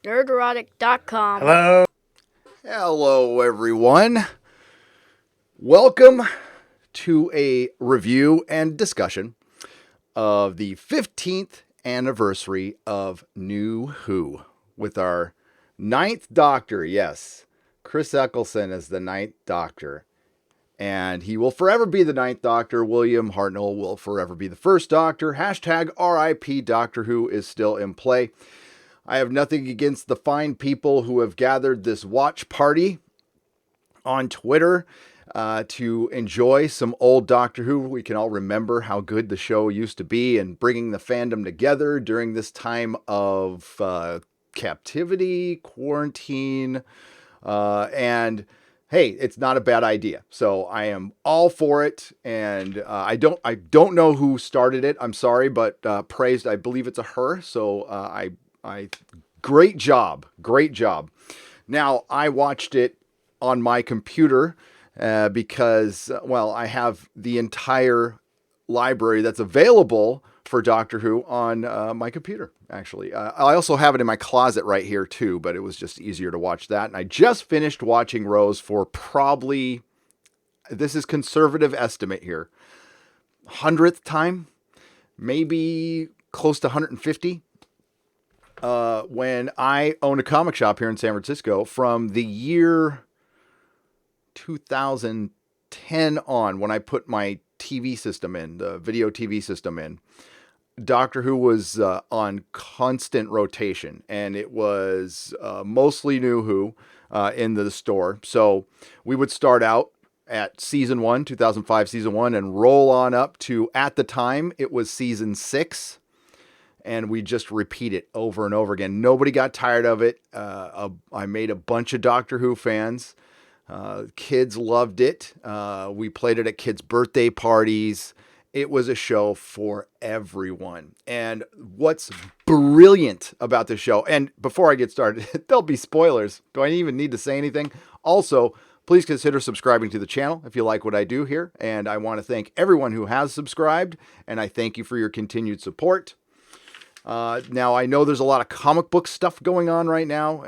Nerdrotic.com. Hello. Hello, everyone. Welcome to a review and discussion of the 15th anniversary of New Who with our ninth Doctor. Yes, Chris Eccleston is the ninth Doctor. And he will forever be the ninth Doctor. William Hartnell will forever be the first Doctor. Hashtag RIP Doctor Who is still in play. I have nothing against the fine people who have gathered this watch party on Twitter to enjoy some old Doctor Who. We can all remember how good the show used to be and bringing the fandom together during this time of captivity, quarantine, and hey, it's not a bad idea. So I am all for it, and I don't know who started it. I'm sorry, but praised. I believe it's a her. So great job. Now I watched it on my computer because, well, I have the entire library that's available for Doctor Who on my computer, actually. I also have it in my closet right here, too, but it was just easier to watch that. And I just finished watching Rose for probably, this is conservative estimate here, 100th time, maybe close to 150. When I owned a comic shop here in San Francisco from the year 2010 on, when I put my TV system in, the video TV system in, Doctor Who was on constant rotation, and it was mostly New Who in the store. So we would start out at season 1, 2005 season 1, and roll on up to, at the time, it was season 6. And we just repeat it over and over again. Nobody got tired of it. I made a bunch of Doctor Who fans. Kids loved it. We played it at kids' birthday parties. It was a show for everyone. And what's brilliant about the show, and before I get started, there'll be spoilers. Do I even need to say anything? Also, please consider subscribing to the channel if you like what I do here. And I want to thank everyone who has subscribed, and I thank you for your continued support. Now, I know there's a lot of comic book stuff going on right now,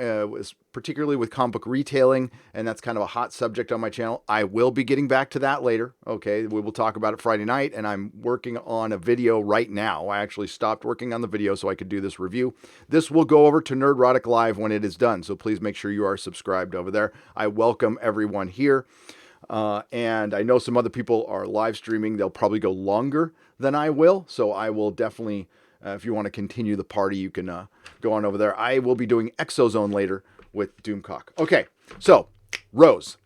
particularly with comic book retailing, and that's kind of a hot subject on my channel. I will be getting back to that later. Okay, we will talk about it Friday night, and I'm working on a video right now. I actually stopped working on the video so I could do this review. This will go over to Nerdrotic Live when it is done, so please make sure you are subscribed over there. I welcome everyone here. And I know some other people are live streaming. They'll probably go longer than I will, so I will definitely... if you want to continue the party, you can go on over there. I will be doing Exozone later with Doomcock. Okay, so Rose.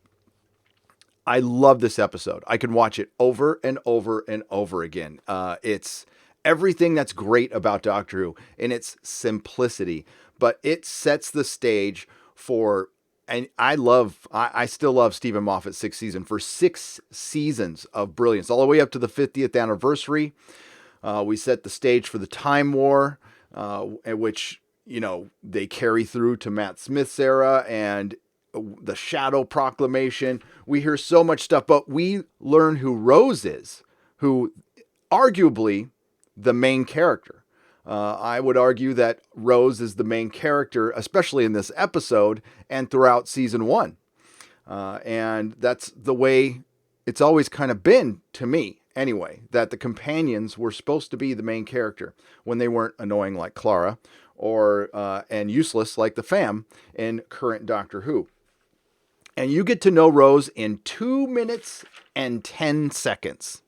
I love this episode. I can watch it over and over and over again. It's everything that's great about Doctor Who in its simplicity, but it sets the stage for, and I still love Stephen Moffat's sixth season, for 6 seasons of brilliance, all the way up to the 50th anniversary. We set the stage for the Time War, which, they carry through to Matt Smith's era, and the Shadow Proclamation. We hear so much stuff, but we learn who Rose is, who arguably the main character. I would argue that Rose is the main character, especially in this episode and throughout season 1. And that's the way it's always kind of been to me. Anyway, that the companions were supposed to be the main character when they weren't annoying like Clara or and useless like the fam in current Doctor Who. And you get to know Rose in 2 minutes and 10 seconds.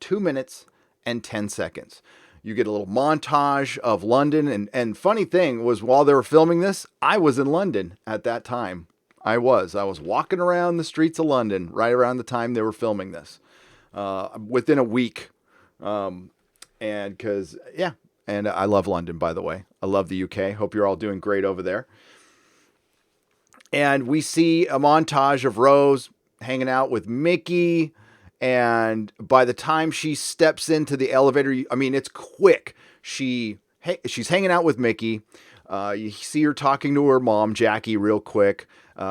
2 minutes and 10 seconds. You get a little montage of London. And funny thing was, while they were filming this, I was in London at that time. I was walking around the streets of London right around the time they were filming this. Within a week. And I love London, by the way. I love the UK. Hope you're all doing great over there. And we see a montage of Rose hanging out with Mickey. And by the time she steps into the elevator, it's quick. She's hanging out with Mickey. You see her talking to her mom, Jackie, real quick.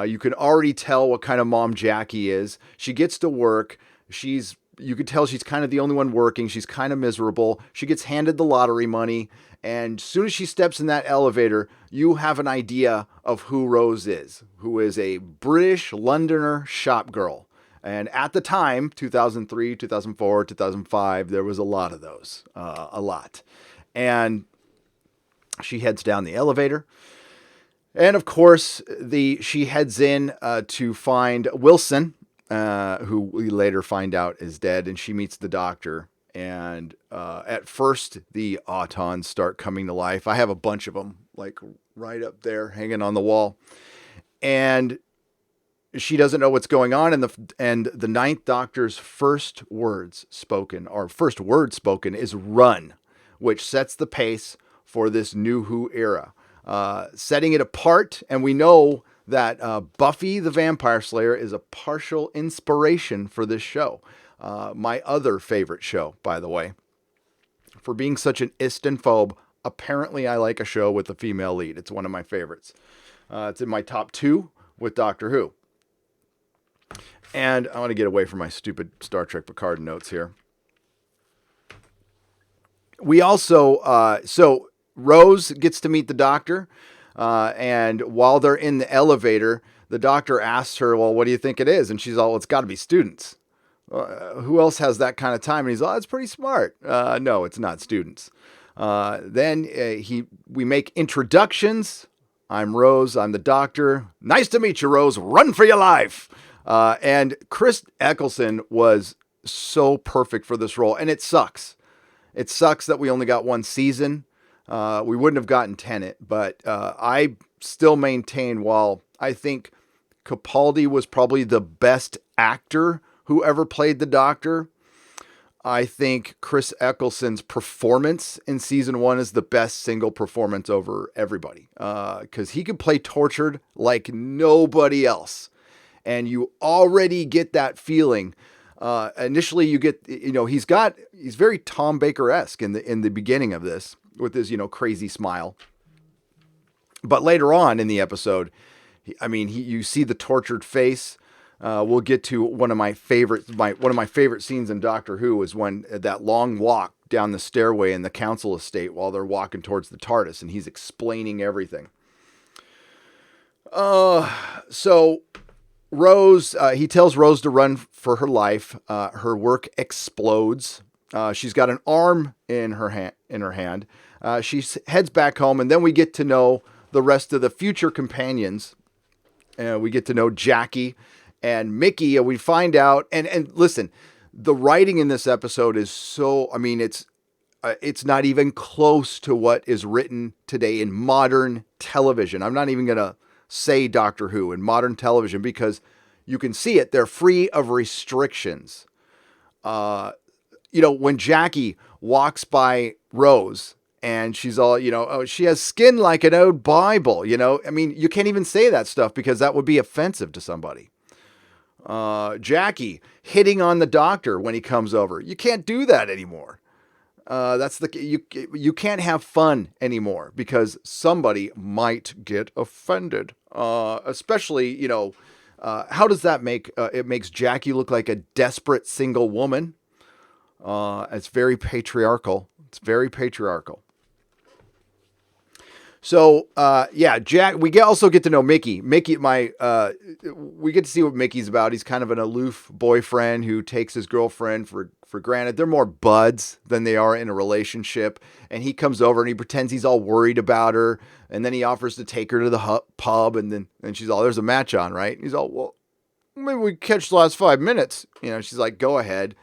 You can already tell what kind of mom Jackie is. She gets to work. She's you could tell she's kind of the only one working. She's kind of miserable. She gets handed the lottery money. And as soon as she steps in that elevator, you have an idea of who Rose is, who is a British Londoner shop girl. And at the time, 2003, 2004, 2005, there was a lot of those, a lot. And she heads down the elevator. And of course, she heads in to find Wilson, who we later find out is dead, and she meets the doctor. And at first, the autons start coming to life. I have a bunch of them, like right up there, hanging on the wall. And she doesn't know what's going on. And the Ninth Doctor's first word spoken is "run," which sets the pace for this New Who era, setting it apart. And we know that Buffy the Vampire Slayer is a partial inspiration for this show. My other favorite show, by the way. For being such an istanphobe, apparently I like a show with a female lead. It's one of my favorites. It's in my top 2 with Doctor Who. And I want to get away from my stupid Star Trek Picard notes here. We also, so Rose gets to meet the Doctor. And while they're in the elevator, the Doctor asks her, well, what do you think it is? And she's all, it's got to be students. Who else has that kind of time? And he's all, it's pretty smart. No, it's not students. Then we make introductions. I'm Rose. I'm the Doctor. Nice to meet you, Rose. Run for your life. And Chris Eccleston was so perfect for this role. And it sucks. It sucks that we only got 1 season. We wouldn't have gotten Tenet, but I still maintain, while I think Capaldi was probably the best actor who ever played the Doctor, I think Chris Eccleston's performance in season 1 is the best single performance over everybody. Because he could play tortured like nobody else. And you already get that feeling. Initially you get, he's very Tom Baker-esque in the beginning of this with his, crazy smile. But later on in the episode, you see the tortured face. We'll get to one of my favorite scenes in Doctor Who is when that long walk down the stairway in the council estate while they're walking towards the TARDIS, and he's explaining everything. So Rose, he tells Rose to run for her life. Her work explodes. She's got an arm in her hand. She heads back home, and then we get to know the rest of the future companions. We get to know Jackie and Mickey, and we find out, and listen, the writing in this episode is so, it's not even close to what is written today in modern television. I'm not even going to say Doctor Who in modern television because you can see it. They're free of restrictions. When Jackie walks by Rose and she's all, oh, she has skin like an old Bible, you can't even say that stuff because that would be offensive to somebody. Jackie hitting on the Doctor when he comes over. You can't do that anymore. You can't have fun anymore because somebody might get offended. Especially, how does that make, it makes Jackie look like a desperate single woman. It's very patriarchal. So, we also get to know Mickey. We get to see what Mickey's about. He's kind of an aloof boyfriend who takes his girlfriend for granted. They're more buds than they are in a relationship. And he comes over and he pretends he's all worried about her. And then he offers to take her to the pub. And she's all, there's a match on, right? And he's all, well, maybe we catch the last 5 minutes. She's like, go ahead.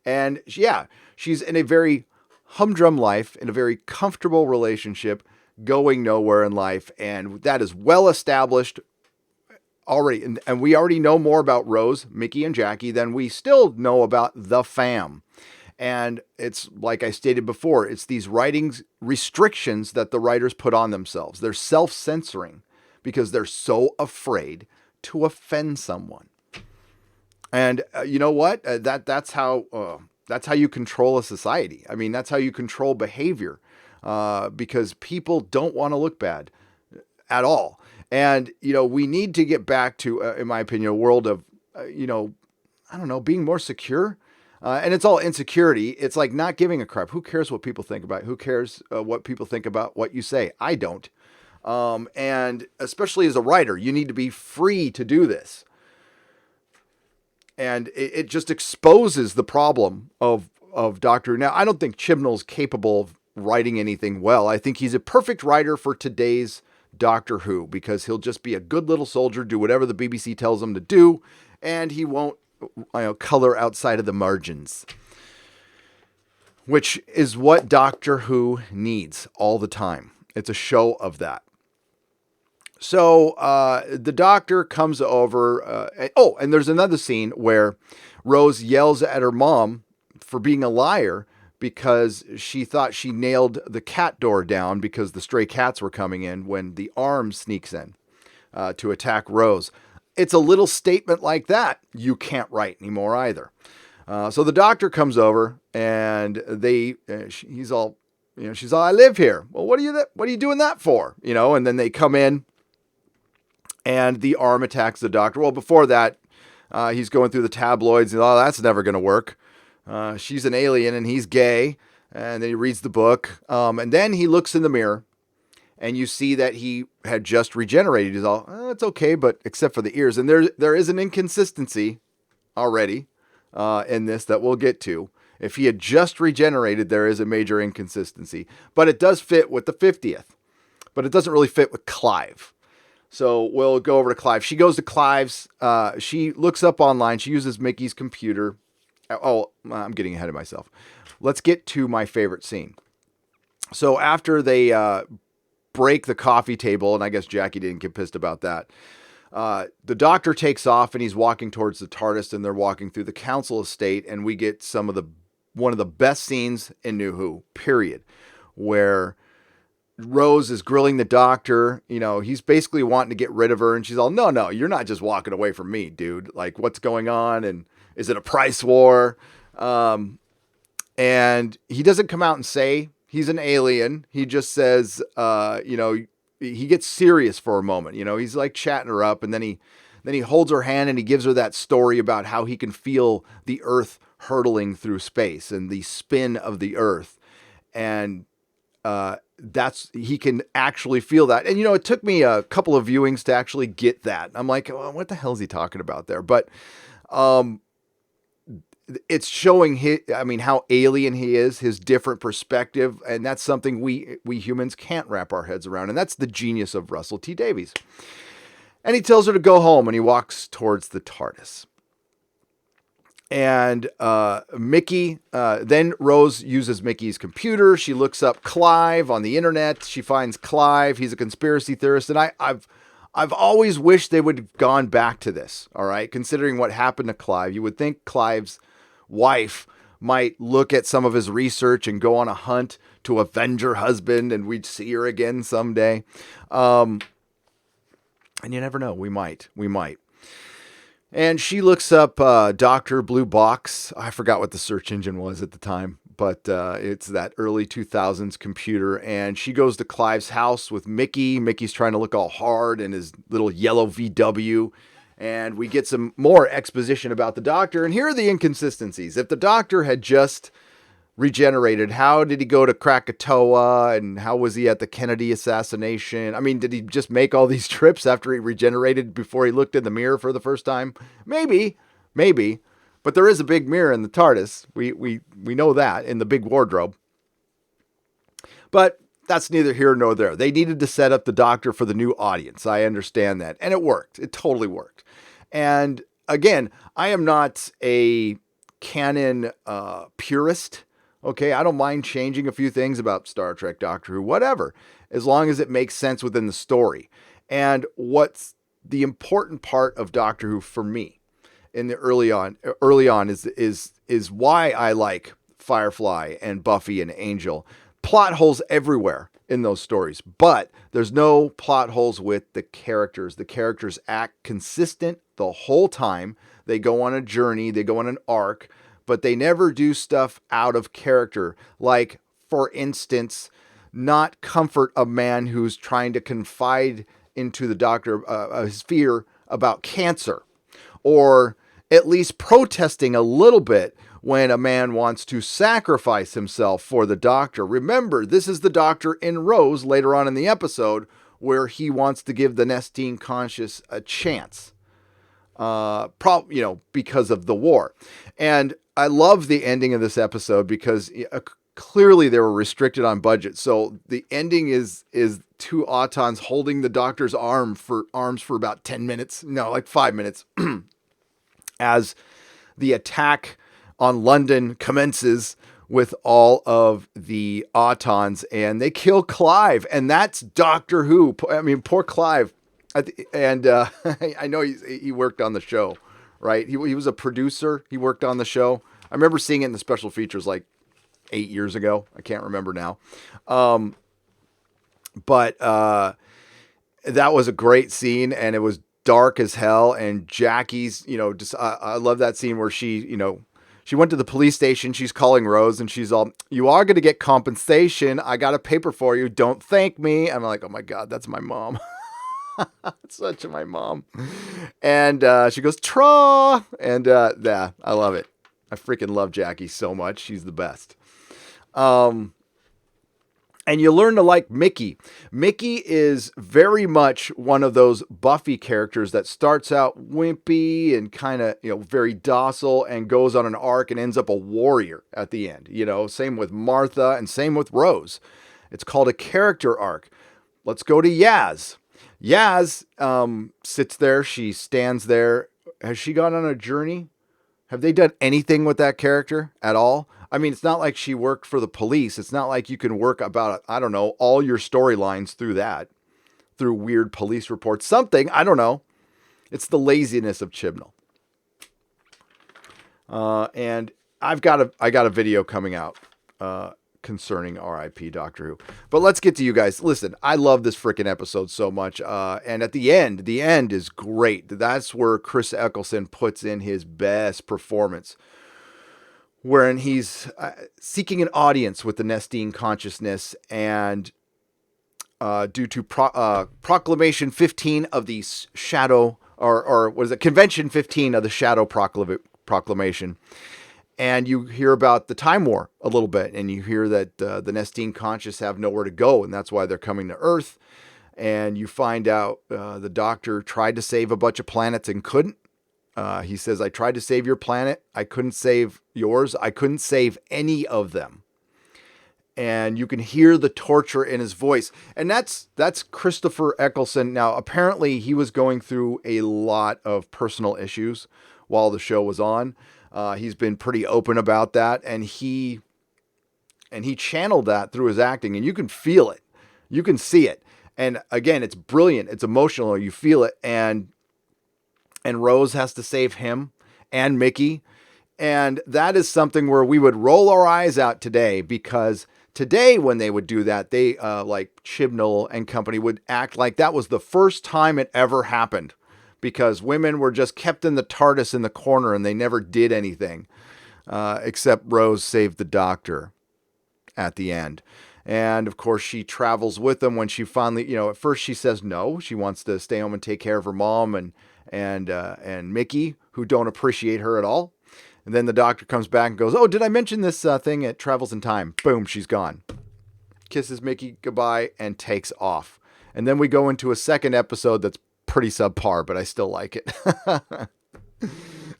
And she's in a very humdrum life, in a very comfortable relationship, going nowhere in life. And that is well established already. And we already know more about Rose, Mickey, and Jackie than we still know about the fam. And it's like I stated before, it's these writings restrictions that the writers put on themselves. They're self-censoring because they're so afraid to offend someone. And you know what? That's how you control a society. That's how you control behavior. Because people don't want to look bad at all. And, we need to get back to, in my opinion, a world of, being more secure. And it's all insecurity. It's like not giving a crap. Who cares what people think about it? Who cares what people think about what you say? I don't. And especially as a writer, you need to be free to do this. And it just exposes the problem of Doctor Who. Now, I don't think Chibnall's capable of writing anything well. I think he's a perfect writer for today's Doctor Who because he'll just be a good little soldier, do whatever the BBC tells him to do, and he won't color outside of the margins, which is what Doctor Who needs all the time. It's a show of that. So the doctor comes over. And there's another scene where Rose yells at her mom for being a liar because she thought she nailed the cat door down because the stray cats were coming in when the arm sneaks in to attack Rose. It's a little statement like that. You can't write anymore either. So the doctor comes over and he's all, she's all, I live here. Well, what are you doing that for? And then they come in. And the arm attacks the doctor. Well, before that, he's going through the tabloids. And, that's never going to work. She's an alien and he's gay. And then he reads the book. And then he looks in the mirror. And you see that he had just regenerated. He's all, it's okay, but except for the ears. And there is an inconsistency already in this that we'll get to. If he had just regenerated, there is a major inconsistency. But it does fit with the 50th. But it doesn't really fit with Clive. So we'll go over to Clive. She goes to Clive's. She looks up online. She uses Mickey's computer. Oh, I'm getting ahead of myself. Let's get to my favorite scene. So after they break the coffee table, and I guess Jackie didn't get pissed about that, the doctor takes off and he's walking towards the TARDIS, and they're walking through the council estate, and we get one of the best scenes in New Who, period, where Rose is grilling the doctor. He's basically wanting to get rid of her, and she's all, no, you're not just walking away from me, dude. Like, what's going on? And is it a price war? And he doesn't come out and say he's an alien. He just says, he gets serious for a moment. He's like chatting her up, and then he holds her hand and he gives her that story about how he can feel the Earth hurtling through space and the spin of the Earth. And he can actually feel that. And, it took me a couple of viewings to actually get that. I'm like, what the hell is he talking about there? But, it's showing how alien he is, his different perspective. And that's something we humans can't wrap our heads around. And that's the genius of Russell T Davies. And he tells her to go home, and he walks towards the TARDIS. And Mickey, then Rose uses Mickey's computer. She looks up Clive on the internet. She finds Clive. He's a conspiracy theorist. And I've always wished they would have gone back to this. All right. Considering what happened to Clive, you would think Clive's wife might look at some of his research and go on a hunt to avenge her husband, and we'd see her again someday. And you never know. We might. And she looks up Dr. Blue Box. I forgot what the search engine was at the time, but it's that early 2000s computer. And she goes to Clive's house with Mickey. Mickey's trying to look all hard in his little yellow VW. And we get some more exposition about the doctor. And here are the inconsistencies. If the doctor had just regenerated, how did he go to Krakatoa, and how was he at the Kennedy assassination? I mean, did he just make all these trips after he regenerated before he looked in the mirror for the first time? Maybe, but there is a big mirror in the TARDIS. We know that, in the big wardrobe. But that's neither here nor there. They needed to set up the doctor for the new audience. I understand that. And it worked. It totally worked. And again, I am not a canon purist. Okay, I don't mind changing a few things about Star Trek, Doctor Who, whatever, as long as it makes sense within the story. And what's the important part of Doctor Who for me in the early on is why I like Firefly and Buffy and Angel. Plot holes everywhere in those stories, but there's no plot holes with the characters. The characters act consistent the whole time. They go on a journey, they go on an arc, but they never do stuff out of character. Like, for instance, not comfort a man who's trying to confide into the doctor his fear about cancer, or at least protesting a little bit when a man wants to sacrifice himself for the Doctor. Remember, this is the Doctor in Rose later on in the episode where he wants to give the Nestene Conscious a chance. Because of the war. And I love the ending of this episode because clearly they were restricted on budget. So the ending is two Autons holding the Doctor's arms for about 10 minutes. No, like 5 minutes as the attack on London commences with all of the Autons, and they kill Clive, and that's Doctor Who. I mean, poor Clive. And I know he worked on the show, right? He was a producer. He worked on the show. I remember seeing it in the special features like 8 years ago. I can't remember now. But that was a great scene, and it was dark as hell. And Jackie's, I love that scene where she went to the police station. She's calling Rose, and she's all, "You are going to get compensation. I got a paper for you. Don't thank me." I'm like, oh my God, that's my mom. Such my mom. And she goes, "Tra!" And yeah, I love it. I freaking love Jackie so much. She's the best. And you learn to like Mickey. Mickey is very much one of those Buffy characters that starts out wimpy and kind of, very docile and goes on an arc and ends up a warrior at the end. Same with Martha and same with Rose. It's called a character arc. Let's go to Yaz. Yaz sits there. She stands there. Has she gone on a journey? Have they done anything with that character at all? I mean, it's not like she worked for the police. It's not like you can work about, I don't know, all your storylines through weird police reports. Something, I don't know. It's the laziness of Chibnall. And I got a video coming out concerning R.I.P. Doctor Who. But let's get to you guys. Listen, I love this freaking episode so much. And at the end is great. That's where Chris Eccleston puts in his best performance, wherein he's seeking an audience with the Nestene Consciousness, and due to Proclamation 15 of the Shadow, or what is it, Convention 15 of the Shadow Proclamation. And you hear about the Time War a little bit, and you hear that the Nestene Conscious have nowhere to go, and that's why they're coming to Earth. And you find out the Doctor tried to save a bunch of planets and couldn't. He says, "I tried to save your planet. I couldn't save yours. I couldn't save any of them." And you can hear the torture in his voice. And that's Christopher Eccleston. Now, apparently he was going through a lot of personal issues while the show was on. He's been pretty open about that, and he channeled that through his acting, and you can feel it. You can see it. And again, it's brilliant. It's emotional. You feel it. And Rose has to save him and Mickey. And that is something where we would roll our eyes out today, because today when they would do that, they like Chibnall and company would act like that was the first time it ever happened, because women were just kept in the TARDIS in the corner and they never did anything, except Rose saved the Doctor at the end. And of course she travels with them when she finally, at first she says no, she wants to stay home and take care of her mom and Mickey, who don't appreciate her at all. And then the Doctor comes back and goes, "Oh, did I mention this thing? It travels in time." Boom, she's gone. Kisses Mickey goodbye and takes off. And then we go into a second episode that's pretty subpar, but I still like it.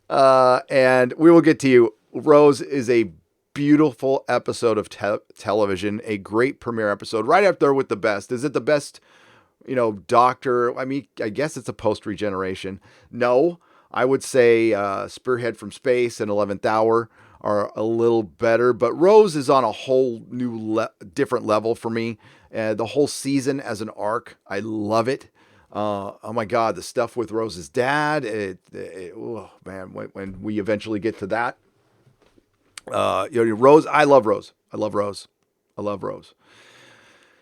And we will get to you. Rose is a beautiful episode of television, a great premiere episode, right up there with the best. Is it the best, Doctor? I mean, I guess it's a post-regeneration. No, I would say Spearhead from Space and 11th Hour are a little better, but Rose is on a whole new different level for me. The whole season as an arc, I love it. Oh my God, the stuff with Rose's dad. Oh man, when we eventually get to that, Rose. I love Rose. I love Rose. I love Rose.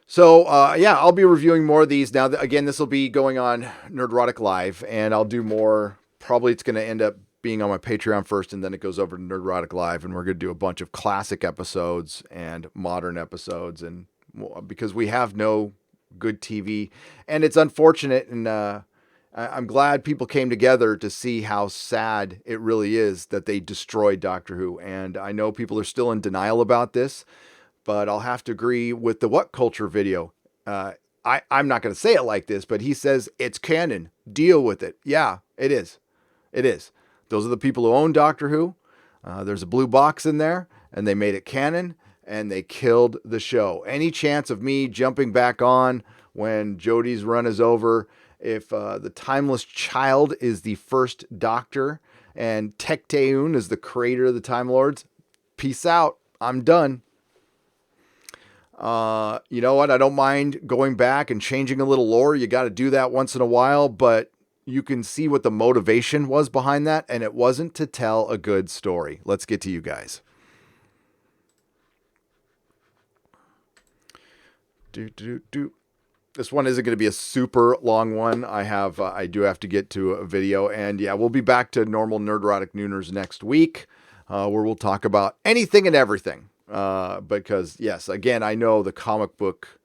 So yeah, I'll be reviewing more of these now. Again, this will be going on Nerdrotic Live, and I'll do more. Probably it's going to end up being on my Patreon first, and then it goes over to Nerdrotic Live, and we're going to do a bunch of classic episodes and modern episodes, and because we have no good TV, and it's unfortunate, and I'm glad people came together to see how sad it really is that they destroyed Doctor Who. And I know people are still in denial about this, but I'll have to agree with the What Culture video. I'm not going to say it like this, but he says it's canon. Deal with it. Yeah, it is. It is. Those are the people who own Doctor Who. There's a blue box in there, and they made it canon, and they killed the show. Any chance of me jumping back on when Jodie's run is over, if the Timeless Child is the first Doctor, and Tecteun is the creator of the Time Lords, peace out. I'm done. You know what? I don't mind going back and changing a little lore. You got to do that once in a while, but you can see what the motivation was behind that, and it wasn't to tell a good story. Let's get to you guys. This one isn't going to be a super long one. I do have to get to a video, and yeah, we'll be back to normal Nerdrotic Nooners next week, where we'll talk about anything and everything. Because yes, again, I know the comic book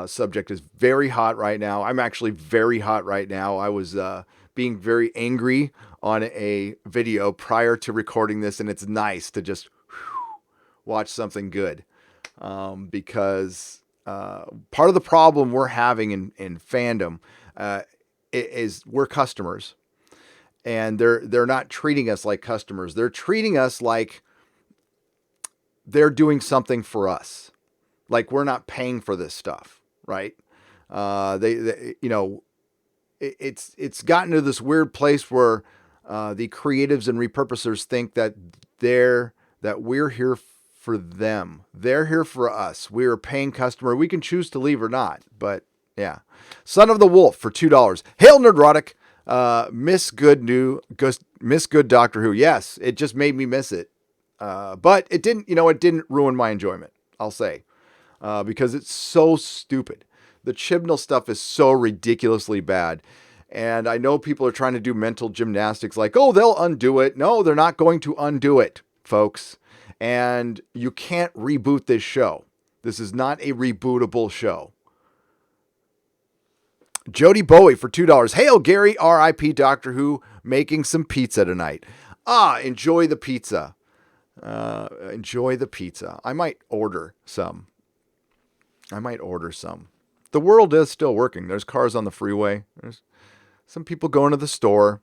subject is very hot right now. I'm actually very hot right now. I was being very angry on a video prior to recording this, and it's nice to just watch something good, because part of the problem we're having in fandom is we're customers, and they're not treating us like customers. They're treating us like they're doing something for us, like we're not paying for this stuff, right? They you know, it's gotten to this weird place where the creatives and repurposers think that we're here for them. They're here for us. We're a paying customer. We can choose to leave or not. But yeah, Son of the Wolf for $2. Hail Nerdrotic. Miss good Doctor Who. Yes, it just made me miss it. But it didn't ruin my enjoyment, I'll say, because it's so stupid. The Chibnall stuff is so ridiculously bad. And I know people are trying to do mental gymnastics like, oh, they'll undo it. No, they're not going to undo it, folks. And you can't reboot this show. This is not a rebootable show. Jody Bowie for $2. Hail Gary, R.I.P. Doctor Who, making some pizza tonight. Enjoy the pizza. Enjoy the pizza. I might order some. The world is still working. There's cars on the freeway. There's some people going to the store.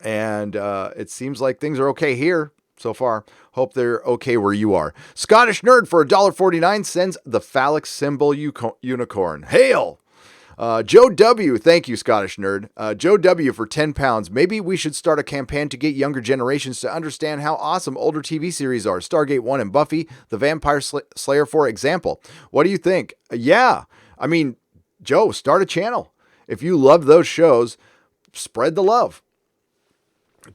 And it seems like things are okay here so far. Hope they're okay where you are. Scottish Nerd for $1.49 sends the phallic symbol unicorn. Hail! Joe W. Thank you, Scottish Nerd. Joe W. for £10. Maybe we should start a campaign to get younger generations to understand how awesome older TV series are. Stargate 1 and Buffy, The Vampire Slayer, for example. What do you think? Yeah. I mean, Joe, start a channel. If you love those shows, spread the love.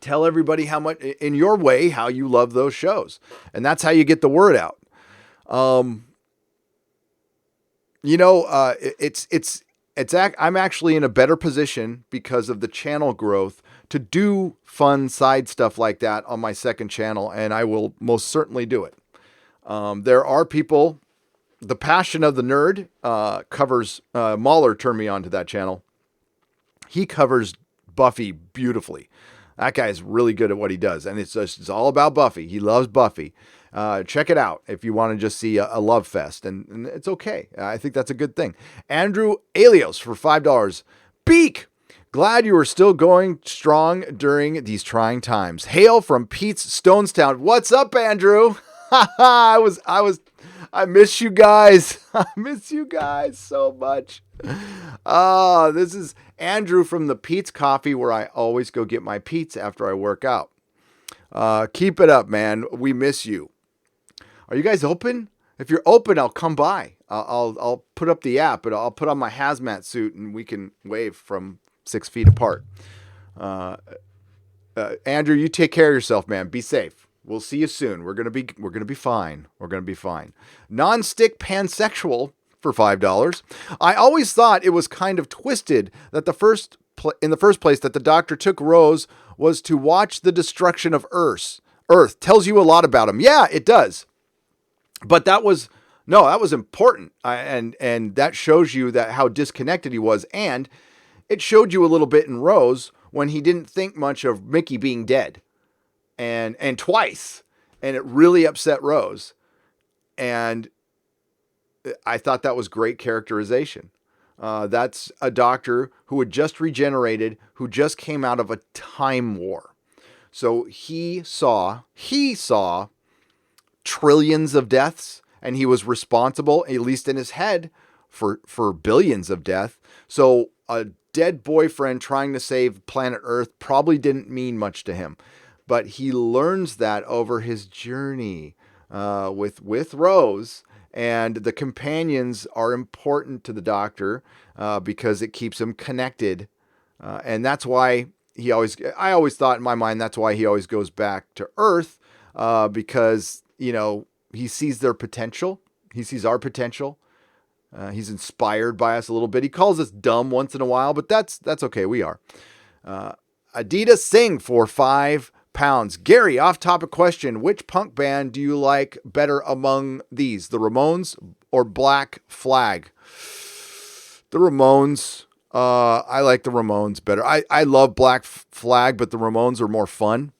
Tell everybody how much, in your way, how you love those shows. And that's how you get the word out. I'm actually in a better position because of the channel growth to do fun side stuff like that on my second channel, and I will most certainly do it. There are people, the Passion of the Nerd covers, Mahler turned me on to that channel. He covers Buffy beautifully. That guy is really good at what he does, and it's all about Buffy. He loves Buffy. Check it out if you want to just see a love fest, and it's okay. I think that's a good thing. Andrew Alios for $5. Beak! Glad you are still going strong during these trying times. Hail from Pete's Stonestown. What's up, Andrew? I miss you guys. I miss you guys so much. This is Andrew from the Pete's Coffee, where I always go get my Pete's after I work out. Keep it up, man. We miss you. Are you guys open? If you're open, I'll come by. I'll put up the app, but I'll put on my hazmat suit and we can wave from 6 feet apart. Andrew, you take care of yourself, man. Be safe. We'll see you soon. We're gonna be fine. We're gonna be fine. Non-stick pansexual for $5. I always thought it was kind of twisted that in the first place that the Doctor took Rose was to watch the destruction of Earth. Tells you a lot about him. Yeah, it does. But that was important. And that shows you that how disconnected he was. And it showed you a little bit in Rose when he didn't think much of Mickey being dead, and twice, and it really upset Rose. And I thought that was great characterization. That's a doctor who had just regenerated, who just came out of a time war. So he saw trillions of deaths, and he was responsible, at least in his head, for billions of death. So a dead boyfriend trying to save planet Earth probably didn't mean much to him. But he learns that over his journey with Rose, and the companions are important to the Doctor because it keeps him connected, and that's why I always thought in my mind that's why he always goes back to Earth, because he sees their potential, he sees our potential. He's inspired by us a little bit. He calls us dumb once in a while, but that's okay. We are. Adidas Singh for £5. Gary, off-topic question. Which punk band do you like better among these? The Ramones or Black Flag? The Ramones. I like the Ramones better. I love Black Flag, but the Ramones are more fun.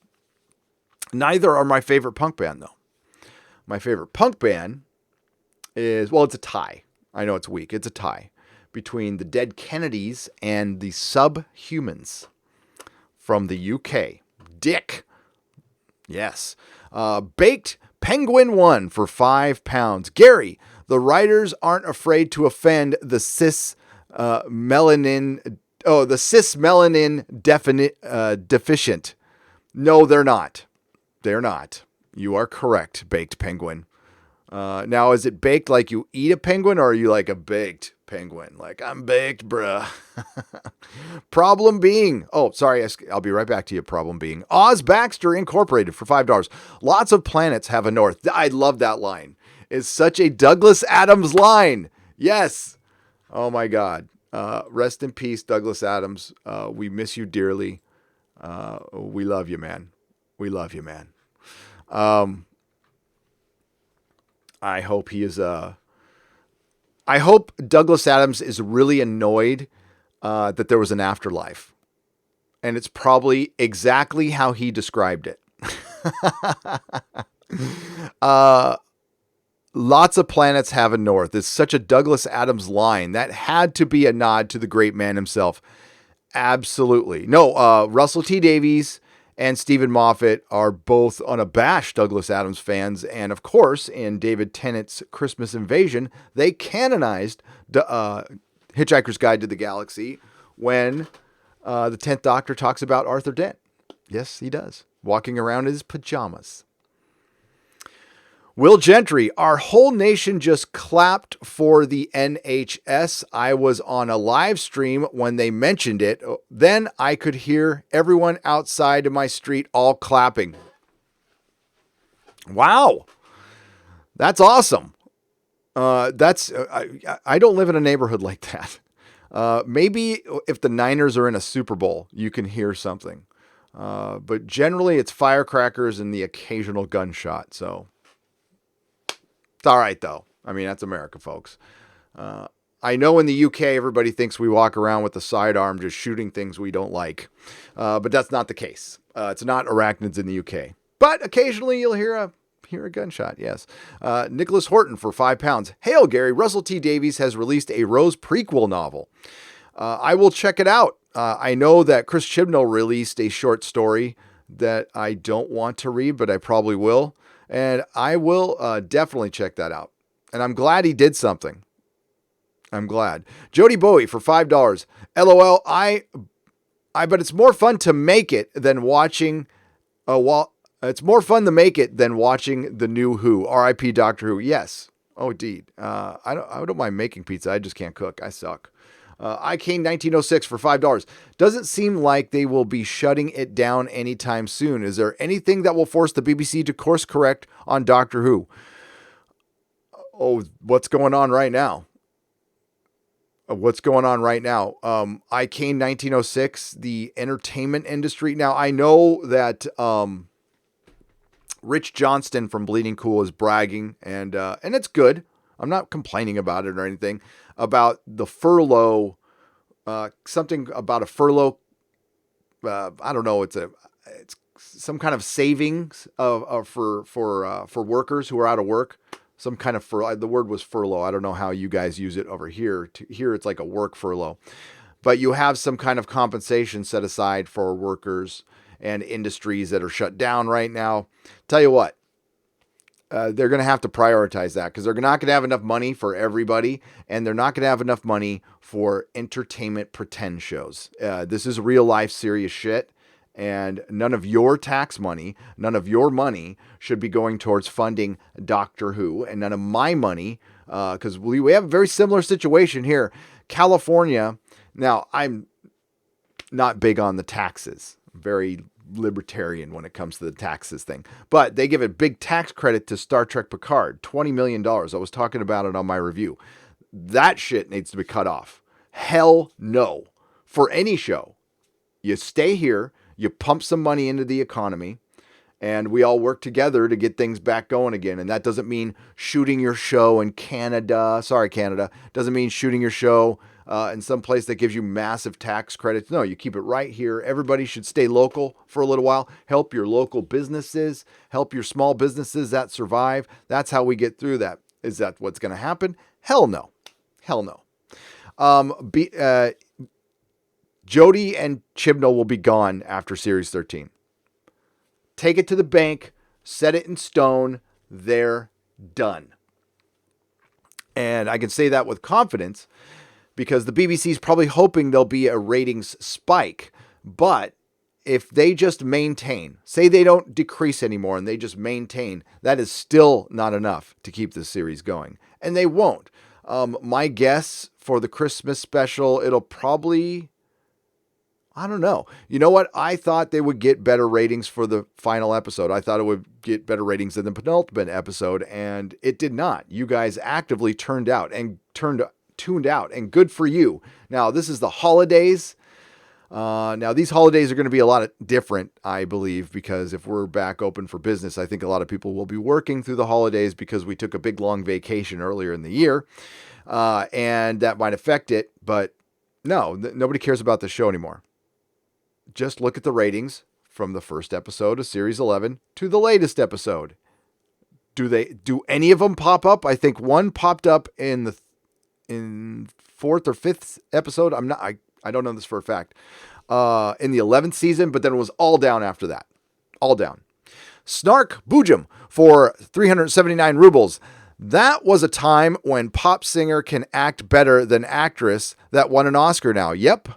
Neither are my favorite punk band, though. My favorite punk band is, well, it's a tie. I know it's weak. It's a tie between the Dead Kennedys and the Subhumans from the UK. Dick. Yes. Baked Penguin 1 for £5. Gary, the writers aren't afraid to offend the cis melanin deficient. No, they're not. They're not. You are correct, Baked Penguin. Now, is it baked like you eat a penguin, or are you like a baked penguin? Like, I'm baked, bruh. Problem being. Oh, sorry. I'll be right back to you. Problem being. Oz Baxter Incorporated for $5. Lots of planets have a north. I love that line. It's such a Douglas Adams line. Yes. Oh, my God. Rest in peace, Douglas Adams. We miss you dearly. We love you, man. We love you, man. I hope he is I hope Douglas Adams is really annoyed that there was an afterlife. And it's probably exactly how he described it. Lots of planets have a north. It's such a Douglas Adams line. That had to be a nod to the great man himself. Absolutely. No, Russell T. Davies and Stephen Moffat are both unabashed Douglas Adams fans. And of course, in David Tennant's Christmas Invasion, they canonized Hitchhiker's Guide to the Galaxy when the 10th Doctor talks about Arthur Dent. Yes, he does. Walking around in his pajamas. Will Gentry, our whole nation just clapped for the NHS. I was on a live stream when they mentioned it. Then I could hear everyone outside of my street all clapping. Wow. That's awesome. I don't live in a neighborhood like that. Maybe if the Niners are in a Super Bowl, you can hear something. But generally it's firecrackers and the occasional gunshot. So it's all right, though. I mean, that's America, folks. I know in the UK, everybody thinks we walk around with the sidearm just shooting things we don't like. But that's not the case. It's not arachnids in the UK. But occasionally you'll hear a gunshot, yes. Nicholas Horton for £5. Hail, Gary. Russell T. Davies has released a Rose prequel novel. I will check it out. I know that Chris Chibnall released a short story that I don't want to read, but I probably will. And I will definitely check that out. And I'm glad he did something. I'm glad. Jody Bowie for $5. LOL, but it's more fun to make it than watching. It's more fun to make it than watching the new Who. R.I.P. Doctor Who. Yes. Oh, indeed. I don't mind making pizza. I just can't cook. I suck. ICane 1906 for $5. Doesn't seem like they will be shutting it down anytime soon. Is there anything that will force the BBC to course correct on Doctor Who? Oh, what's going on right now? ICane 1906, the entertainment industry. Now, I know that Rich Johnston from Bleeding Cool is bragging, and it's good. I'm not complaining about it or anything, about the furlough something about a furlough. I don't know. It's some kind of savings for workers who are out of work. Some kind of the word was furlough. I don't know how you guys use it over here. Here it's like a work furlough, but you have some kind of compensation set aside for workers and industries that are shut down right now. Tell you what, they're going to have to prioritize that because they're not going to have enough money for everybody, and they're not going to have enough money for entertainment pretend shows. This is real life serious shit, and none of your tax money, none of your money should be going towards funding Doctor Who, and none of my money, because we have a very similar situation here. California, now I'm not big on the taxes, very libertarian when it comes to the taxes thing, but they give a big tax credit to Star Trek Picard, $20 million. I was talking about it on my review. That shit needs to be cut off. Hell no. For any show, you stay here, you pump some money into the economy, and we all work together to get things back going again. And that doesn't mean shooting your show in Canada. Sorry, Canada. Doesn't mean shooting your show in some place that gives you massive tax credits. No, you keep it right here. Everybody should stay local for a little while. Help your local businesses. Help your small businesses that survive. That's how we get through that. Is that what's going to happen? Hell no. Hell no. Jodie and Chibnall will be gone after Series 13. Take it to the bank, set it in stone, they're done. And I can say that with confidence because the BBC is probably hoping there'll be a ratings spike. But if they just maintain, say they don't decrease anymore and they just maintain, that is still not enough to keep this series going. And they won't. My guess for the Christmas special, it'll probably... I don't know. You know what? I thought they would get better ratings for the final episode. I thought it would get better ratings than the penultimate episode, and it did not. You guys actively tuned out, and good for you. Now, this is the holidays. Now, these holidays are going to be a lot different, I believe, because if we're back open for business, I think a lot of people will be working through the holidays because we took a big, long vacation earlier in the year, and that might affect it. But no, nobody cares about the show anymore. Just look at the ratings from the first episode of Series 11 to the latest episode. Do any of them pop up? I think one popped up in fourth or fifth episode. I don't know this for a fact. In the 11th season, but then it was all down after that. All down. Snark Boojum for 379 rubles. That was a time when pop singer can act better than actress that won an Oscar now. Yep.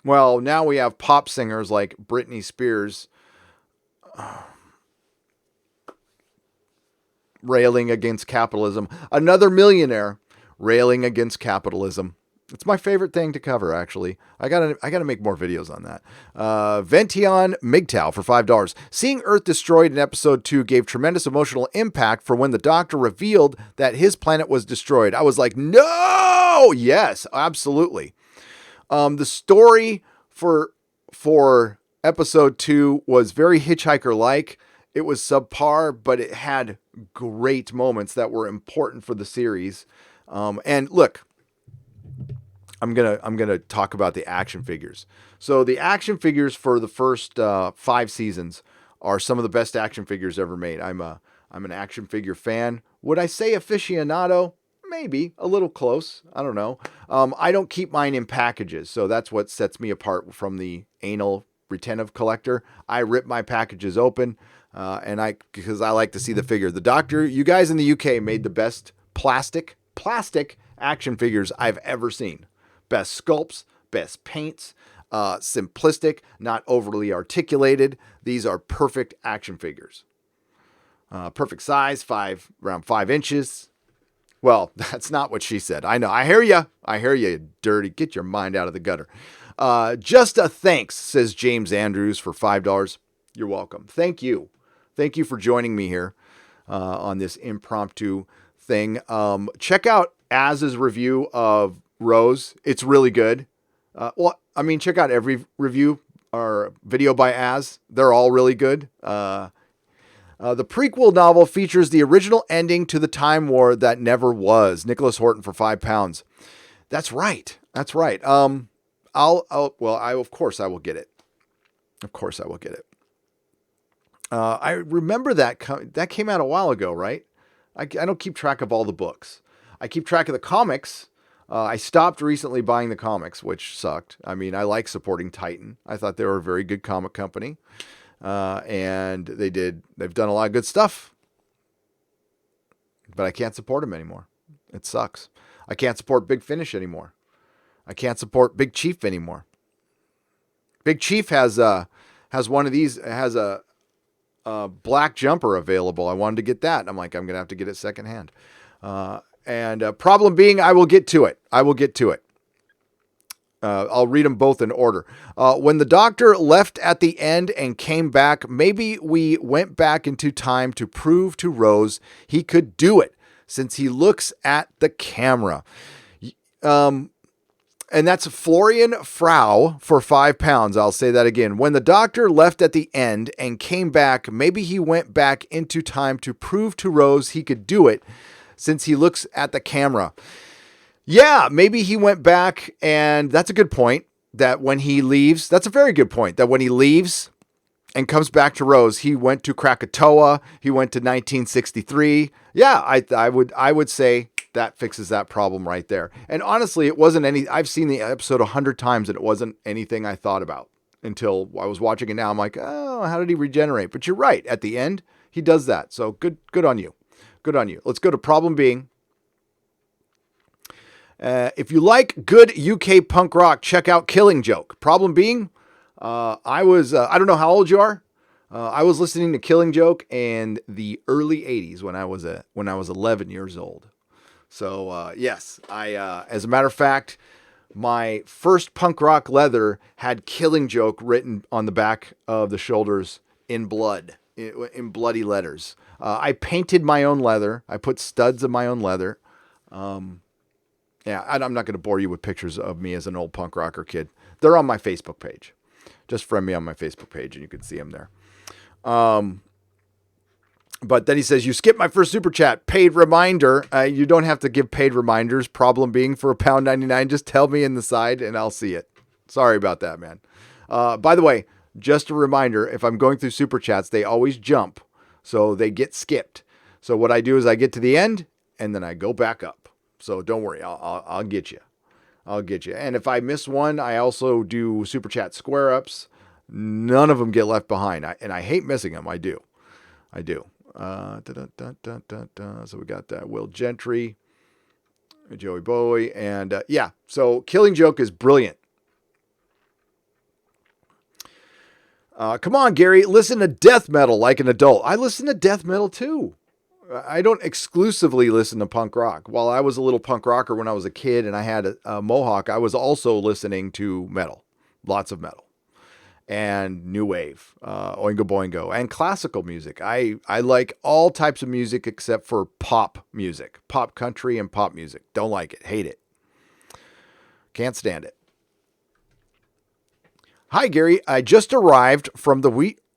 Well, now we have pop singers like Britney Spears railing against capitalism. Another millionaire railing against capitalism. It's my favorite thing to cover, actually. I gotta make more videos on that. Vention Migtau for $5. Seeing Earth destroyed in episode 2 gave tremendous emotional impact for when the Doctor revealed that his planet was destroyed. I was like, no! Yes, absolutely. The story for episode 2 was very Hitchhiker-like. It was subpar, but it had great moments that were important for the series. And look, I'm gonna talk about the action figures. So the action figures for the first 5 seasons are some of the best action figures ever made. I'm an action figure fan. Would I say aficionado? Maybe a little close. I don't know. I don't keep mine in packages, so that's what sets me apart from the anal retentive collector. I rip my packages open, because I like to see the figure. The Doctor, you guys in the UK made the best plastic action figures I've ever seen. Best sculpts, best paints, simplistic, not overly articulated. These are perfect action figures. Perfect size, around 5 inches. Well, that's not what she said. I know. I hear you, dirty. Get your mind out of the gutter. Just a thanks, says James Andrews for $5. You're welcome. Thank you. Thank you for joining me here on this impromptu thing. Check out Az's review of Rose. It's really good. Check out every review or video by Az. They're all really good. The prequel novel features the original ending to the Time War that never was. Nicholas Horton for £5. That's right. That's right. Of course I will get it. Of course I will get it. I remember that came out a while ago, right? I don't keep track of all the books. I keep track of the comics. I stopped recently buying the comics, which sucked. I mean, I like supporting Titan. I thought they were a very good comic company. And they've done a lot of good stuff, but I can't support them anymore. It sucks. I can't support Big Finish anymore. I can't support Big Chief anymore. Big Chief has one of these, has a black jumper available. I wanted to get that. I'm like, I'm going to have to get it secondhand. And problem being, I will get to it. I'll read them both in order. When the Doctor left at the end and came back, maybe we went back into time to prove to Rose he could do it, since he looks at the camera. And that's Florian Frau for £5. I'll say that again. When the Doctor left at the end and came back, maybe he went back into time to prove to Rose he could do it, since he looks at the camera. Yeah, maybe he went back, and that's a good point, that when he leaves, that's a very good point, that when he leaves and comes back to Rose, he went to Krakatoa, he went to 1963. Yeah, I would say that fixes that problem right there. And honestly, it wasn't I've seen the episode 100 times, and it wasn't anything I thought about until I was watching it now. I'm like, oh, how did he regenerate? But you're right. At the end, he does that. So good on you. Good on you. Let's go to problem being. If you like good UK punk rock, check out Killing Joke. Problem being, I don't know how old you are. I was listening to Killing Joke in the early 80s when I was 11 years old. So, yes, as a matter of fact, my first punk rock leather had Killing Joke written on the back of the shoulders in blood, in bloody letters. I painted my own leather. I put studs in my own leather. Yeah, I'm not going to bore you with pictures of me as an old punk rocker kid. They're on my Facebook page. Just friend me on my Facebook page and you can see them there. But then he says, you skipped my first super chat. Paid reminder. You don't have to give paid reminders. Problem being, for £1.99, just tell me in the side and I'll see it. Sorry about that, man. By the way, just a reminder, if I'm going through super chats, they always jump. So they get skipped. So what I do is I get to the end and then I go back up. So don't worry, I'll get you. I'll get you. And if I miss one, I also do super chat square ups. None of them get left behind. And I hate missing them. I do. So we got that Will Gentry, Joey Bowie, and yeah. So Killing Joke is brilliant. Come on, Gary, listen to death metal like an adult. I listen to death metal too. I don't exclusively listen to punk rock. While I was a little punk rocker when I was a kid and I had a mohawk, I was also listening to metal, lots of metal, and new wave, Oingo Boingo, and classical music. I like all types of music except for pop music, pop country and pop music. Don't like it, hate it, can't stand it. Hi, Gary. I just arrived from the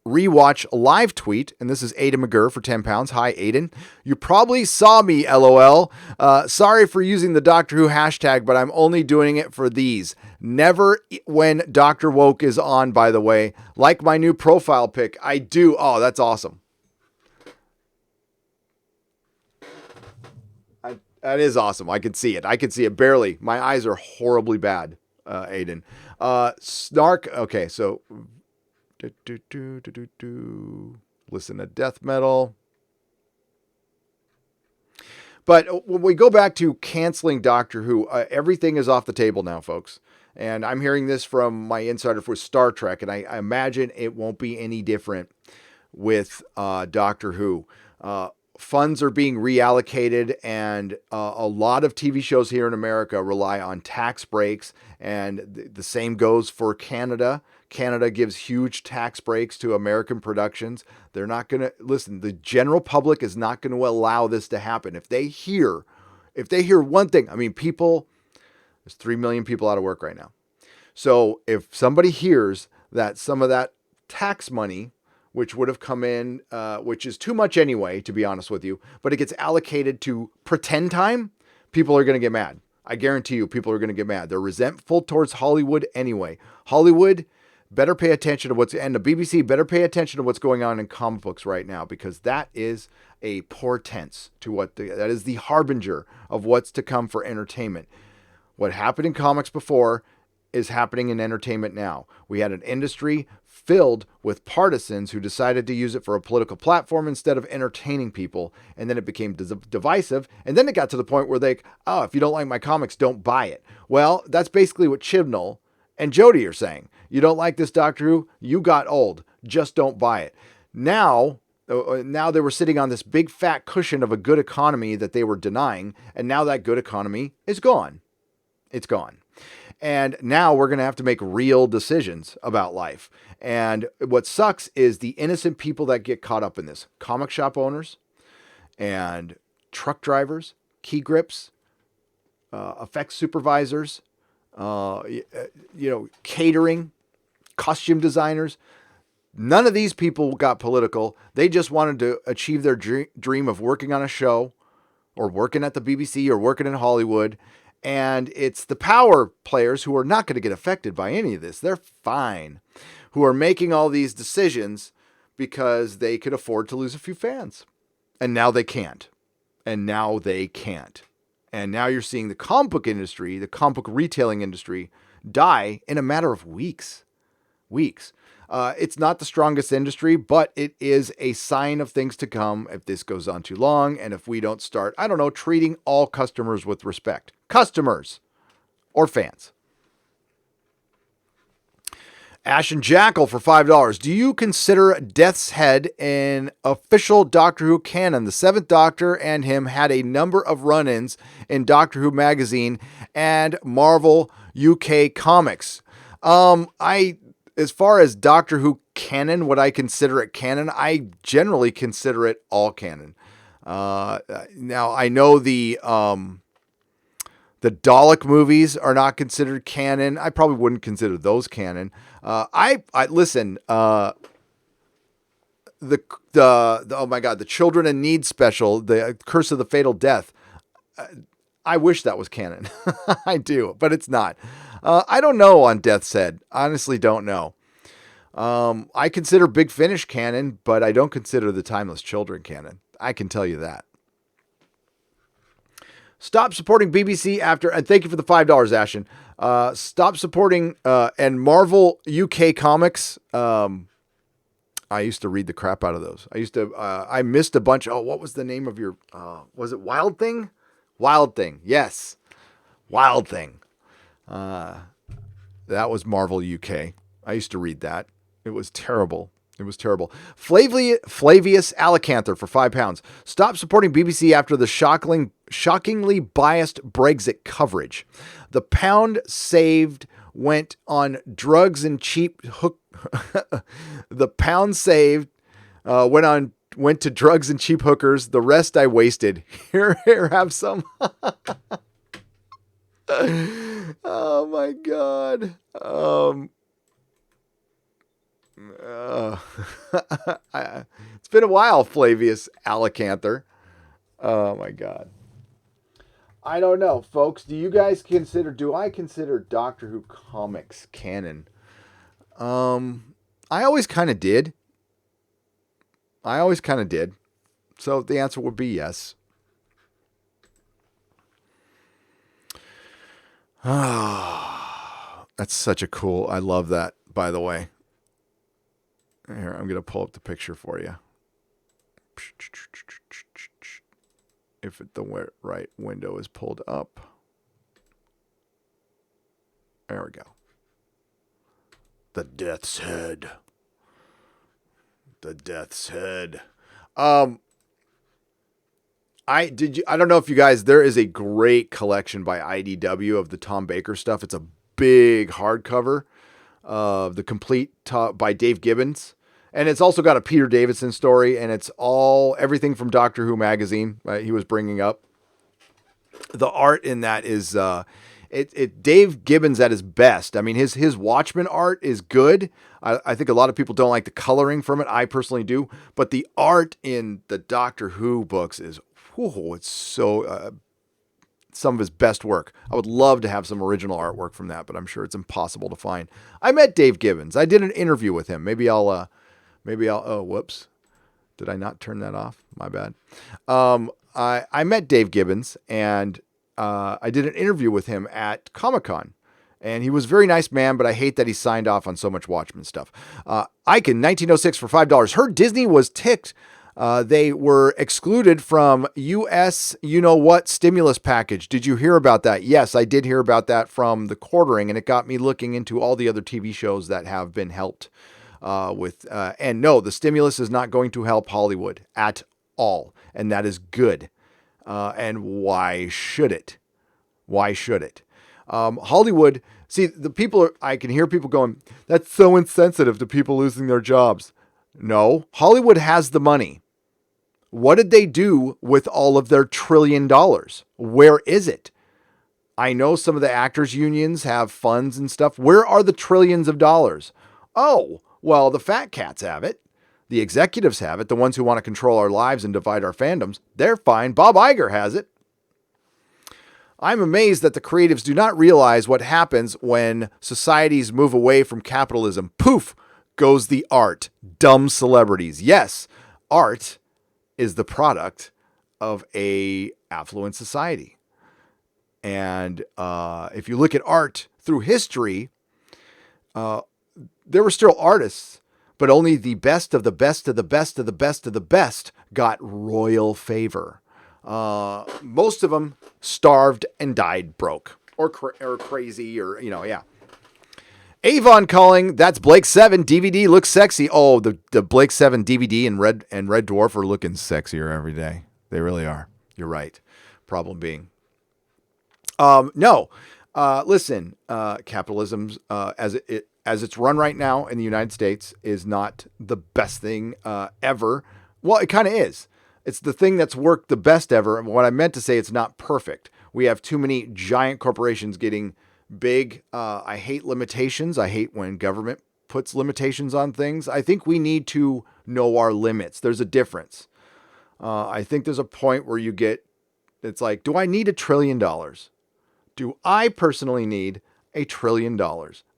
rewatch live tweet, and this is Aiden McGurr for £10. Hi, Aiden. You probably saw me, LOL. Sorry for using the Doctor Who hashtag, but I'm only doing it for these. Never when Dr. Woke is on, by the way. Like my new profile pic. I do. Oh, that's awesome. That is awesome. I can see it. I can see it barely. My eyes are horribly bad, Aiden. Snark. Okay, so listen to death metal. But when we go back to canceling Doctor Who, everything is off the table now, folks. And I'm hearing this from my insider for Star Trek, and I imagine it won't be any different with Doctor Who. Funds are being reallocated, and a lot of TV shows here in America rely on tax breaks, and the same goes for Canada. Canada gives huge tax breaks to American productions. They're not going to listen. The general public is not going to allow this to happen. If they hear one thing, I mean, there's 3 million people out of work right now. So if somebody hears that some of that tax money which would have come in, which is too much anyway, to be honest with you, but it gets allocated to pretend time, people are going to get mad. I guarantee you people are going to get mad. They're resentful towards Hollywood anyway. Hollywood better pay attention to and the BBC better pay attention to what's going on in comic books right now, because that is a portent to that is the harbinger of what's to come for entertainment. What happened in comics before is happening in entertainment now. We had an industry filled with partisans who decided to use it for a political platform instead of entertaining people. And then it became divisive. And then it got to the point where if you don't like my comics, don't buy it. Well, that's basically what Chibnall and Jody are saying. You don't like this Doctor Who? You got old. Just don't buy it. Now they were sitting on this big fat cushion of a good economy that they were denying. And now that good economy is gone. It's gone. And now we're going to have to make real decisions about life. And what sucks is the innocent people that get caught up in this. Comic shop owners and truck drivers, key grips, effects supervisors, catering, costume designers. None of these people got political. They just wanted to achieve their dream of working on a show or working at the BBC or working in Hollywood. And it's the power players who are not going to get affected by any of this. They're fine. Who are making all these decisions because they could afford to lose a few fans. And now they can't. And now you're seeing the comic book industry, the comic book retailing industry, die in a matter of weeks. It's not the strongest industry, but it is a sign of things to come if this goes on too long. And if we don't start, treating all customers with respect. Customers or fans. Ash and Jackal for $5. Do you consider Death's Head an official Doctor Who canon? The Seventh Doctor and him had a number of run-ins in Doctor Who magazine and Marvel UK comics. As far as Doctor Who canon, what I consider it canon, I generally consider it all canon. Now I know the Dalek movies are not considered canon. I probably wouldn't consider those canon. I listen. Oh my God, the Children in Need special, the Curse of the Fatal Death. I wish that was canon. I do, but it's not. I don't know on Death's Head. Honestly, don't know. I consider Big Finish canon, but I don't consider the Timeless Children canon. I can tell you that. Stop supporting BBC after, and thank you for the $5, Ashen. Stop supporting, and Marvel UK comics. I used to read the crap out of those. I missed a bunch. Oh, what was the name of your, was it Wild Thing? Wild Thing. Yes. Wild Thing. That was Marvel UK. I used to read that. It was terrible. Flavius Alicanther for £5. Stop supporting BBC after the shockingly biased Brexit coverage. The pound saved went on drugs and cheap The pound saved went to drugs and cheap hookers. The rest I wasted. Here, have some. Oh my God. It's been a while, Flavius Alicanther. Oh my God. I don't know, folks. Do I consider Doctor Who comics canon? I always kind of did. So the answer would be yes. That's such a cool. I love that, by the way. Here, I'm going to pull up the picture for you. If the right window is pulled up. There we go. The Death's Head. I don't know if you guys, there is a great collection by IDW of the Tom Baker stuff. It's a big hardcover of the complete by Dave Gibbons. And it's also got a Peter Davison story, and it's everything from Doctor Who magazine he was bringing up. The art in that is Dave Gibbons at his best. I mean, his Watchmen art is good. I think a lot of people don't like the coloring from it. I personally do, but the art in the Doctor Who books is, it's so some of his best work. I would love to have some original artwork from that, but I'm sure it's impossible to find. I met Dave Gibbons. I did an interview with him. Maybe I'll. Oh, whoops. Did I not turn that off? My bad. I met Dave Gibbons, and I did an interview with him at Comic-Con. And he was a very nice man, but I hate that he signed off on so much Watchmen stuff. Icon, 1906 for $5. Heard Disney was ticked. They were excluded from U.S. you-know-what stimulus package. Did you hear about that? Yes, I did hear about that from the quartering, and it got me looking into all the other TV shows that have been helped and no, the stimulus is not going to help Hollywood at all, and that is good. And why should it? Why should it? Hollywood, see, I can hear people going, that's so insensitive to people losing their jobs. No, Hollywood has the money. What did they do with all of their $1 trillion? Where is it? I know some of the actors unions have funds and stuff. Where are the trillions of dollars? Oh, well, the fat cats have it. The executives have it. The ones who want to control our lives and divide our fandoms, they're fine. Bob Iger has it. I'm amazed that the creatives do not realize what happens when societies move away from capitalism. Poof, goes the art. Dumb celebrities. Yes, art is the product of a affluent society. And if you look at art through history, there were still artists, but only the best of the best of the best of the best of the best got royal favor. Most of them starved and died broke or crazy or, yeah. Avon calling, that's Blake 7 DVD looks sexy. Oh, the Blake 7 DVD and Red Dwarf are looking sexier every day. They really are. You're right. Problem being. No. Listen, capitalism's as it's run right now in the United States is not the best thing ever. Well, it kind of is. It's the thing that's worked the best ever. And what I meant to say, it's not perfect. We have too many giant corporations getting big. I hate limitations. I hate when government puts limitations on things. I think we need to know our limits. There's a difference. I think there's a point where it's like, do I need $1 trillion? Do I personally need $1 trillion?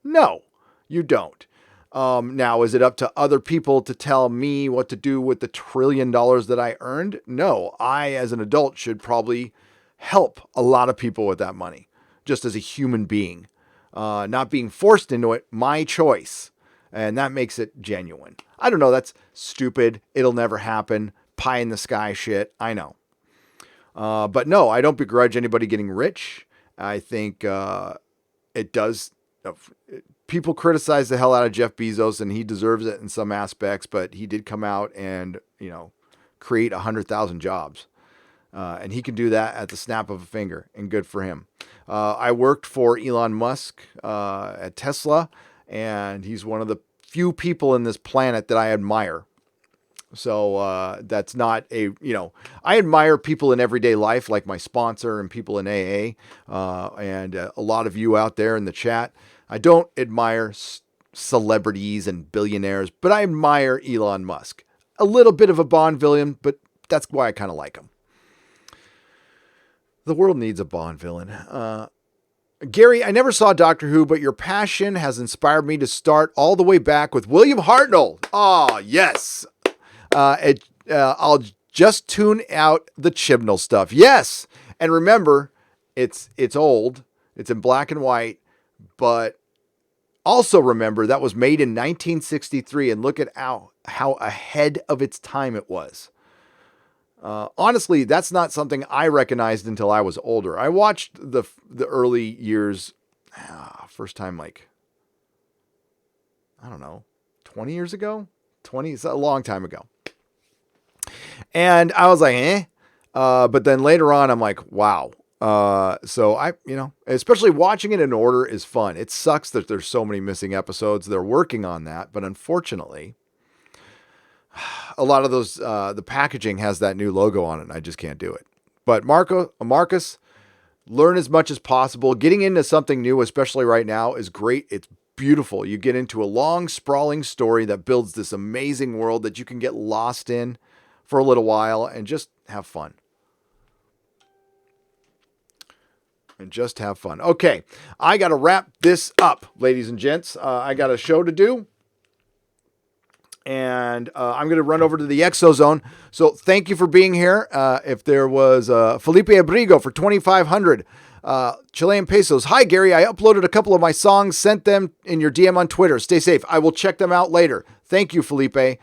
No. You don't. Now, is it up to other people to tell me what to do with the $1 trillion that I earned? No, I, as an adult, should probably help a lot of people with that money, just as a human being, not being forced into it, my choice. And that makes it genuine. I don't know. That's stupid. It'll never happen. Pie in the sky shit. I know. But no, I don't begrudge anybody getting rich. I think it does. People criticize the hell out of Jeff Bezos, and he deserves it in some aspects, but he did come out and, create 100,000 jobs. And he can do that at the snap of a finger, and good for him. I worked for Elon Musk at Tesla, and he's one of the few people in this planet that I admire. So that's not I admire people in everyday life, like my sponsor and people in AA, and a lot of you out there in the chat. I don't admire celebrities and billionaires, but I admire Elon Musk. A little bit of a Bond villain, but that's why I kind of like him. The world needs a Bond villain. Gary, I never saw Doctor Who, but your passion has inspired me to start all the way back with William Hartnell. Oh, yes. I'll just tune out the Chibnall stuff. Yes. And remember, it's old. It's in black and white. But also remember that was made in 1963, and look at how ahead of its time it was. Honestly, that's not something I recognized until I was older. I watched the early years, first time, like, I don't know, 20 years ago? 20, it's a long time ago. And I was like, eh. But then later on, I'm like, wow. So I, especially watching it in order is fun. It sucks that there's so many missing episodes. They're working on that, but unfortunately, a lot of those, the packaging has that new logo on it, and I just can't do it. But Marcus, Learn as much as possible. Getting into something new, especially right now, is great. It's beautiful. You get into a long, sprawling story that builds this amazing world that you can get lost in for a little while and just have fun. Okay, I got to wrap this up, ladies and gents. I got a show to do. And I'm going to run over to the Exozone. So thank you for being here. If there was Felipe Abrigo for 2,500 Chilean pesos. Hi, Gary. I uploaded a couple of my songs, sent them in your DM on Twitter. Stay safe. I will check them out later. Thank you, Felipe.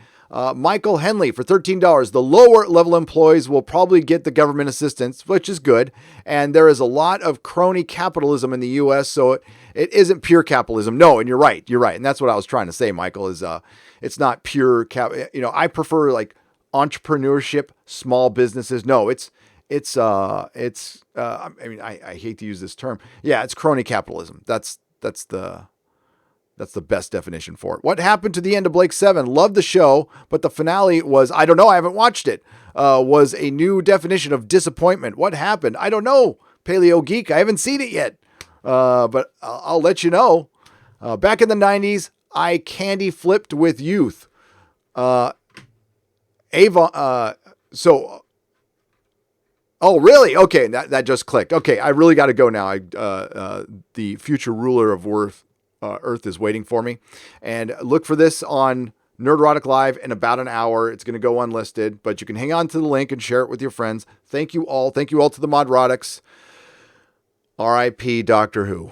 Michael Henley for $13. The lower level employees will probably get the government assistance, which is good. And there is a lot of crony capitalism in the U.S., so it isn't pure capitalism. No, and you're right. And that's what I was trying to say, Michael, is it's not pure I prefer like entrepreneurship, small businesses. No, I hate to use this term. Yeah, it's crony capitalism. That's the best definition for it. What happened to the end of Blake 7? Loved the show, but the finale was, I don't know, I haven't watched it, was a new definition of disappointment. What happened? I don't know. Paleo Geek, I haven't seen it yet, but I'll let you know. Back in the 90s, I candy flipped with youth. Oh, really? Okay, that just clicked. Okay, I really got to go now. The future ruler of Earth is waiting for me. And look for this on Nerdrotic Live in about an hour. It's going to go unlisted, but you can hang on to the link and share it with your friends. Thank you all. Thank you all to the Modrotics. R.I.P. Doctor Who.